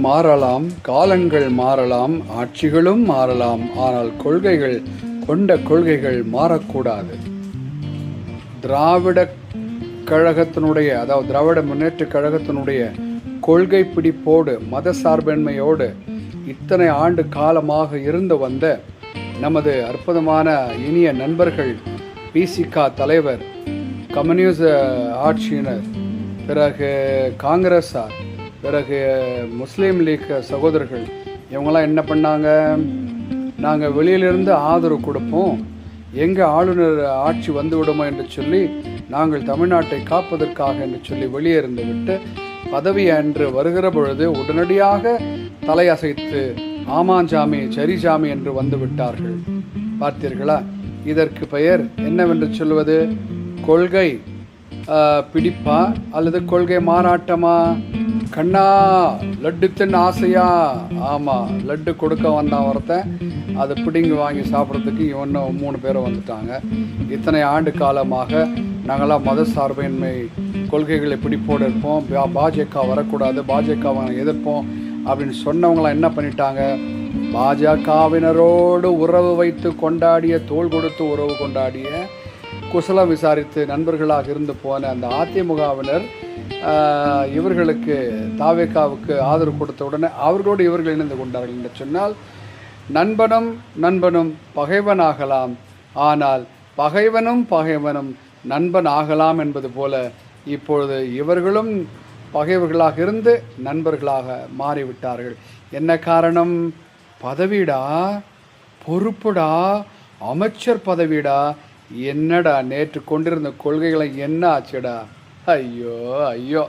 மாறலாம், காலங்கள் மாறலாம், ஆட்சிகளும் மாறலாம். ஆனால் கொள்கைகள் கொள்கைகள் மாறக்கூடாது. திராவிட கழகத்தினுடைய திராவிட முன்னேற்ற கழகத்தினுடைய கொள்கை பிடிப்போடு மத சார்பின்மையோடு இத்தனை ஆண்டு காலமாக இருந்து வந்த நமது அற்புதமான இனிய நண்பர்கள், பிசிக தலைவர், கம்யூனிஸ்ட் ஆட்சியினர், பிறகு காங்கிரஸார், பிறகு முஸ்லீம் லீக் சகோதரர்கள், இவங்களாம் என்ன பண்ணாங்க? நாங்கள் வெளியிலிருந்து ஆதரவு கொடுப்போம், எங்கள் ஆளுநர் ஆட்சி வந்து விடுமோ என்று சொல்லி நாங்கள் தமிழ்நாட்டை காப்பதற்காக என்று சொல்லி வெளியே இருந்து விட்டு பதவி என்று வருகிற பொழுது உடனடியாக தலையசைத்து ஆமாஞ்சாமி சரிசாமி என்று வந்து விட்டார்கள். பார்த்தீர்களா? இதற்கு பெயர் என்னவென்று சொல்வது? கொள்கை பிடிப்பா அல்லது கொள்கை மாறாட்டமா? கண்ணா லட்டு தின்னு ஆசையா? ஆமாம், லட்டு கொடுக்க வந்தான் ஒருத்தன், அதை பிடிங்கி வாங்கி சாப்பிட்றதுக்கு இன்னும் 3 பேரும் வந்துட்டாங்க. இத்தனை ஆண்டு காலமாக நாங்களாம் மத சார்பின்மை கொள்கைகளை பிடிப்போடு இருப்போம், பாஜக வரக்கூடாது, பாஜகவை எதிர்ப்போம் அப்படின்னு சொன்னவங்களாம் என்ன பண்ணிட்டாங்க? பாஜகவினரோடு உறவு வைத்து கொண்டாடிய, தோள் கொடுத்து உறவு கொண்டாடிய, குசலம் விசாரித்து நண்பர்களாக இருந்து போன அந்த அதிமுகவினர் இவர்களுக்கு தாவேகாவுக்கு ஆதரவு கொடுத்த உடனே அவர்களோடு இவர்கள் இணைந்து கொண்டார்கள் என்று சொன்னால், நண்பனும் பகைவனாகலாம், ஆனால் பகைவனும் நண்பன் ஆகலாம் என்பது போல இப்பொழுது இவர்களும் பகைவர்களாக இருந்து நண்பர்களாக மாறிவிட்டார்கள். என்ன காரணம்? பதவிடா, பொறுப்புடா, அமைச்சர் பதவிடா. என்னடா நேற்று கொண்டிருந்த கொள்கைகளை என்ன ஆச்சுடா? ஐயோ ஐயோ.